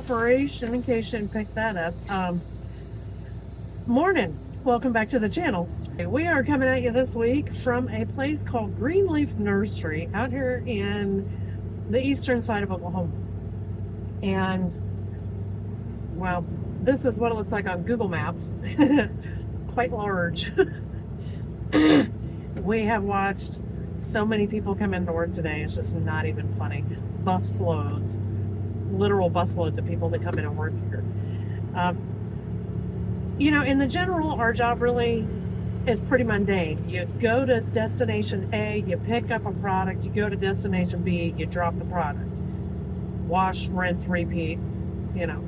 operation, in case you didn't pick that up. Morning. Welcome back to the channel. We are coming at you this week from a place called Greenleaf Nursery out here in the eastern side of Oklahoma. And, well, this is what it looks like on Google Maps. Quite large. We have watched so many people come into work today, it's just not even funny. Busloads, literal busloads of people that come in and work here. You know, in the general, our job really is pretty mundane. You go to destination A, you pick up a product, you go to destination B, you drop the product. Wash, rinse, repeat, you know,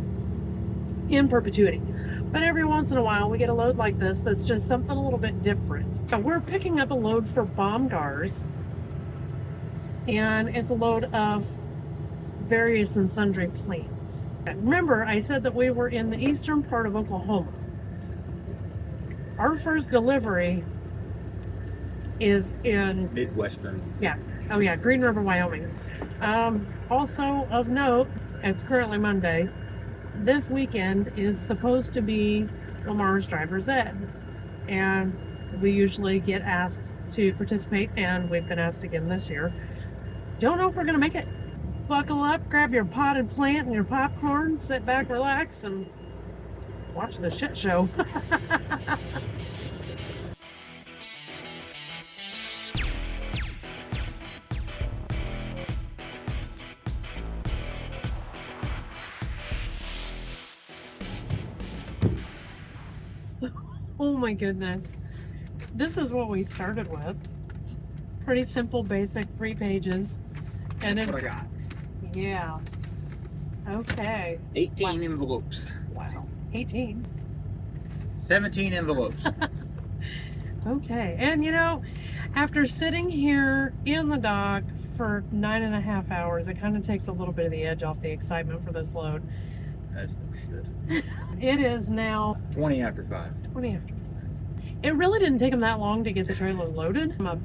in perpetuity. But every once in a while, we get a load like this that's just something a little bit different. So we're picking up a load for Bomgars, and it's a load of various and sundry plants. Remember, I said that we were in the eastern part of Oklahoma. Our first delivery is in Midwestern. Yeah. Oh yeah, Green River, Wyoming. Also of note, it's currently Monday. This weekend is supposed to be Lamar's driver's ed, and we usually get asked to participate, and we've been asked again this year. Don't know if we're gonna make it. Buckle up, grab your potted plant and your popcorn, sit back, relax, and watch the shit show. Oh my goodness. This is what we started with. Pretty simple, basic, 3 pages. And That's then, what I got. yeah. Okay. 18 envelopes. Wow. 18. 17 envelopes. Okay. And you know, after sitting here in the dock for 9.5 hours, it kind of takes a little bit of the edge off the excitement for this load. That's no shit. It is now 20 after 5. 20 after 5. It really didn't take them that long to get the trailer loaded. About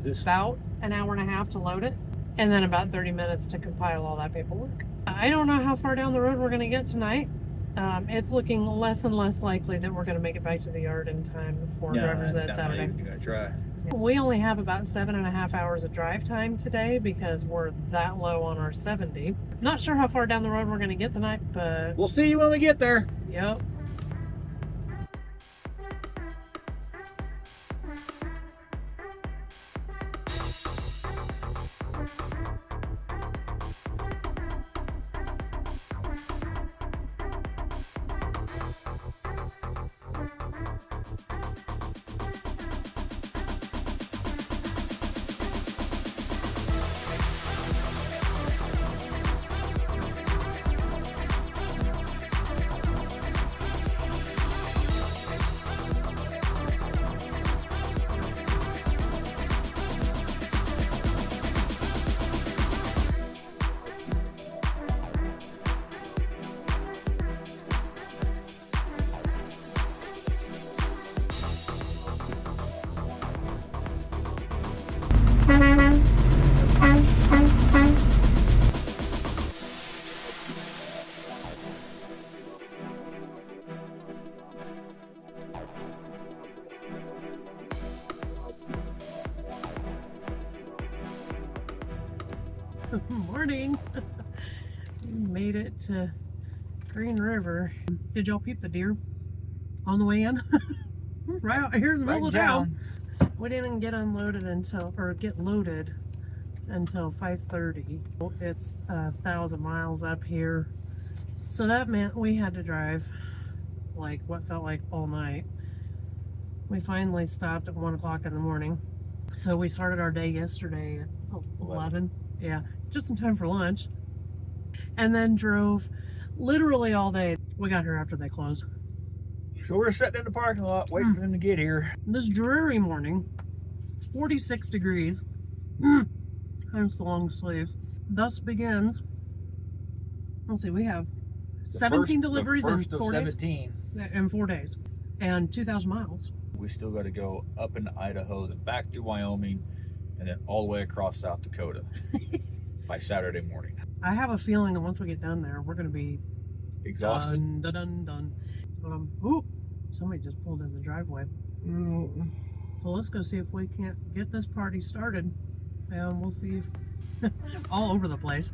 an hour and a half to load it, and then about 30 minutes to compile all that paperwork. I don't know how far down the road we're going to get tonight. It's looking less and less likely that we're going to make it back to the yard in time for driver's ed Saturday. I'm not even gonna try. We only have about 7.5 hours of drive time today because we're that low on our 70. Not sure how far down the road we're going to get tonight, but We'll see you when we get there. yep. Morning. You made it to Green River. Did y'all peep the deer on the way in? Right out here in the middle of town. We didn't get unloaded until, or get loaded until 5:30. It's 1,000 miles up here. So that meant we had to drive like what felt like all night. We finally stopped at 1 o'clock in the morning. So we started our day yesterday at 11. Yeah, just in time for lunch. And then drove literally all day. We got here after they closed. So we're sitting in the parking lot waiting for them to get here. This dreary morning, 46 degrees. Hence the long sleeves. Thus begins, let's see, we have 17 deliveries in 4 days. 17. In 4 days. And 2,000 miles. We still got to go up into Idaho, then back to Wyoming, and then all the way across South Dakota by Saturday morning. I have a feeling that once we get done there, we're going to be Exhausted? Dun, dun, dun, dun. Ooh, somebody just pulled in the driveway. So let's go see if we can't get this party started. And we'll see if all over the place.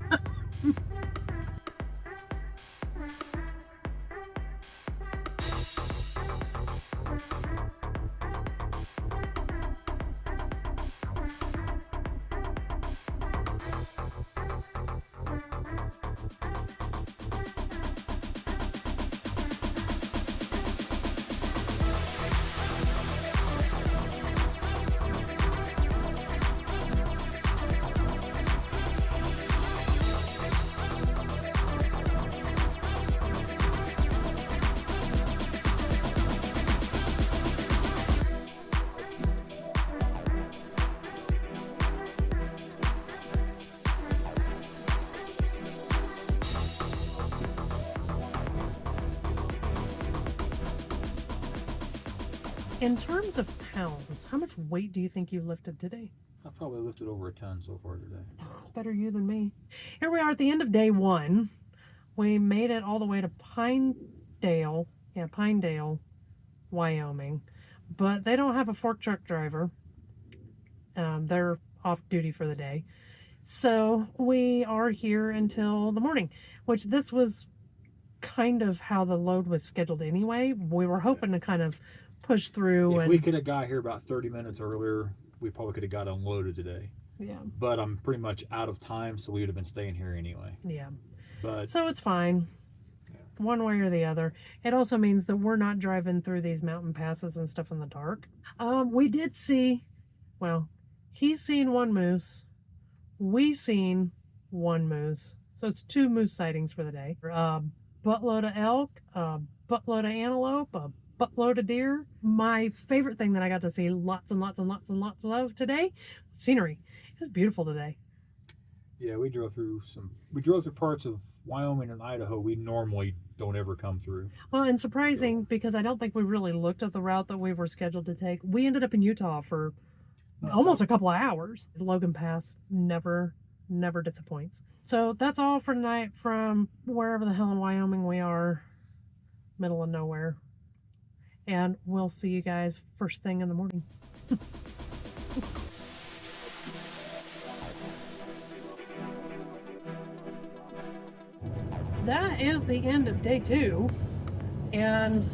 In terms of pounds, how much weight do you think you lifted today? I probably lifted over a ton so far today. Better you than me. Here we are at the end of day 1. We made it all the way to Pinedale, Wyoming. But they don't have a fork truck driver. They're off duty for the day. So we are here until the morning, which this was kind of how the load was scheduled anyway. We were hoping to kind of push through. If we could have got here about 30 minutes earlier, we probably could have got unloaded today. Yeah. But I'm pretty much out of time, so we would have been staying here anyway. Yeah. But so it's fine. Yeah. One way or the other. It also means that we're not driving through these mountain passes and stuff in the dark. We did see, well, he's seen one moose. We seen one moose. So it's 2 moose sightings for the day. Buttload of elk, buttload of antelope, a buttload of deer. My favorite thing that I got to see lots and lots and lots and lots of today, scenery. It was beautiful today. Yeah, we drove through parts of Wyoming and Idaho we normally don't ever come through. Well, and surprising because I don't think we really looked at the route that we were scheduled to take. We ended up in Utah for almost a couple of hours. Logan Pass never disappoints. So that's all for tonight from wherever the hell in Wyoming we are, middle of nowhere. And we'll see you guys first thing in the morning. That is the end of day 2. And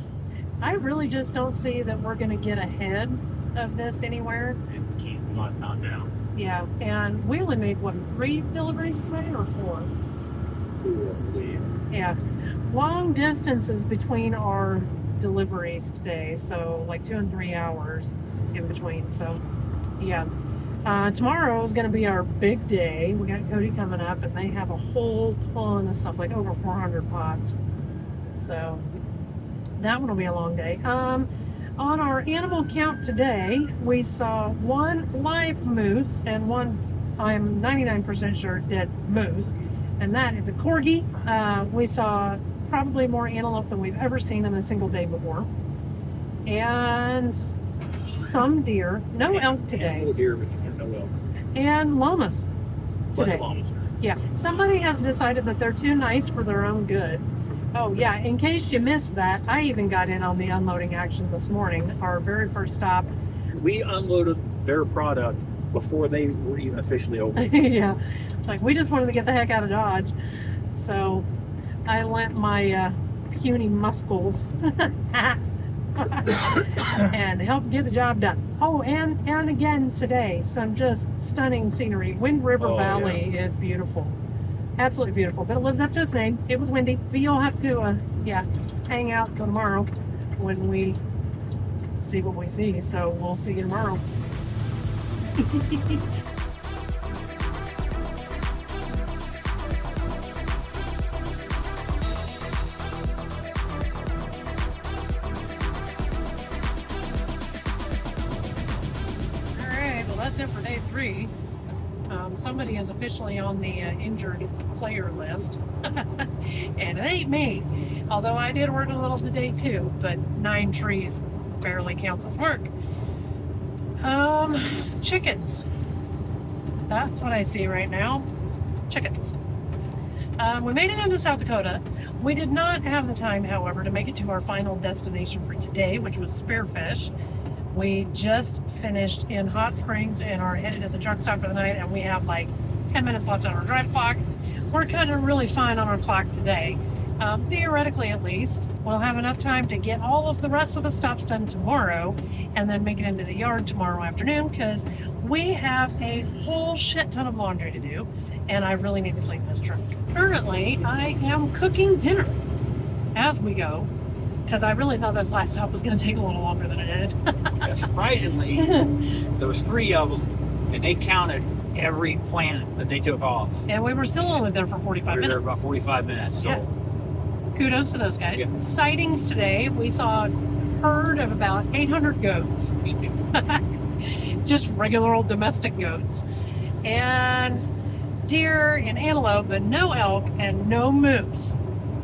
I really just don't see that we're going to get ahead of this anywhere. And keep not down. Yeah, and we only made, 3 deliveries today or 4? 4, I believe. Yeah. Long distances between our deliveries today, so like 2 and 3 hours in between. So yeah, tomorrow is going to be our big day. We got Cody coming up and they have a whole ton of stuff, like over 400 pots, so that one will be a long day. On our animal count today, we saw 1 live moose and 1, I'm 99% sure, dead moose, and that is a corgi. We saw probably more antelope than we've ever seen in a single day before, and some deer. No elk today. Full deer, but no elk. And llamas today. Llamas. Yeah, somebody has decided that they're too nice for their own good. Oh yeah, in case you missed that, I even got in on the unloading action this morning, our very first stop. We unloaded their product before they were even officially open. Yeah, like we just wanted to get the heck out of Dodge, so I lent my puny muscles and helped get the job done. Oh, and again today, some just stunning scenery. Wind River Valley is beautiful. Absolutely beautiful, but it lives up to its name. It was windy, but you'll have to, hang out till tomorrow when we see what we see. So we'll see you tomorrow. That's it for day 3. Somebody is officially on the injured player list, and it ain't me. Although I did work a little today too, but 9 trees barely counts as work. Chickens. That's what I see right now. Chickens. We made it into South Dakota. We did not have the time, however, to make it to our final destination for today, which was Spearfish. We just finished in Hot Springs and are headed to the truck stop for the night, and we have like 10 minutes left on our drive clock. We're kind of really fine on our clock today. Theoretically, at least, we'll have enough time to get all of the rest of the stops done tomorrow and then make it into the yard tomorrow afternoon, because we have a whole shit ton of laundry to do, and I really need to clean this truck. Currently, I am cooking dinner as we go, because I really thought this last stop was going to take a little longer than it did. Yeah, surprisingly, there was 3 of them, and they counted every plant that they took off. And we were still only there for 45 We were minutes. there about 45 minutes, so... Yeah. Kudos to those guys. Yeah. Sightings today, we saw a herd of about 800 goats. Just regular old domestic goats. And deer and antelope, but no elk and no moose.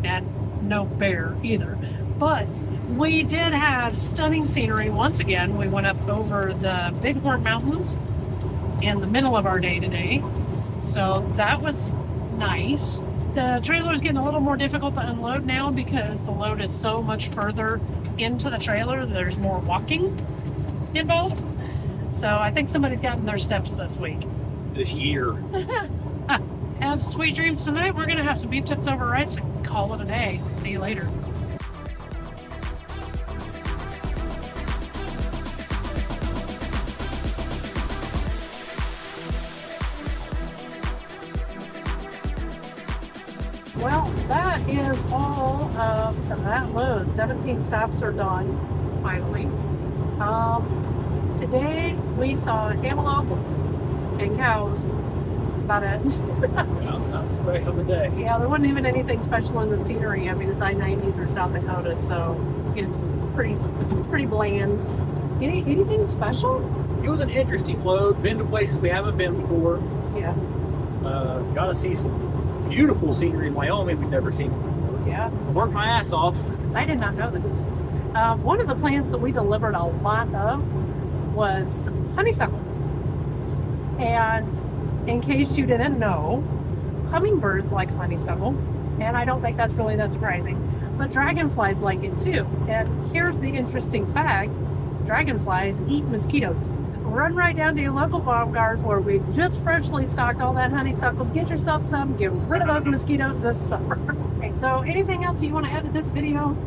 And no bear either. But we did have stunning scenery once again. We went up over the Bighorn Mountains in the middle of our day today. So that was nice. The trailer is getting a little more difficult to unload now because the load is so much further into the trailer. There's more walking involved. So I think somebody's gotten their steps this week. This year. Have sweet dreams tonight. We're going to have some beef tips over rice and call it a day. See you later. Well, that is all of that load. 17 stops are done, finally. Today we saw antelope and cows. That's about it. Well, not special today. Yeah, there wasn't even anything special in the scenery. I mean, it's I-90 through South Dakota, so it's pretty bland. Anything special? It was an interesting load. Been to places we haven't been before. Yeah. Got to see some beautiful scenery in Wyoming we've never seen before. Yeah. Worked my ass off. I did not know this. One of the plants that we delivered a lot of was honeysuckle. And in case you didn't know, hummingbirds like honeysuckle, and I don't think that's really that surprising, but dragonflies like it too. And here's the interesting fact: dragonflies eat mosquitoes. Run right down to your local Baumgars where we've just freshly stocked all that honeysuckle. Get yourself some, get rid of those mosquitoes this summer. Okay, so anything else you want to add to this video?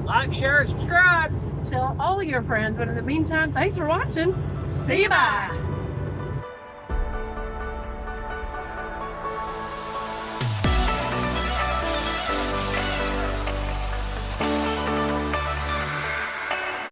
Like, share, subscribe. Tell all of your friends, but in the meantime, thanks for watching. See you, bye.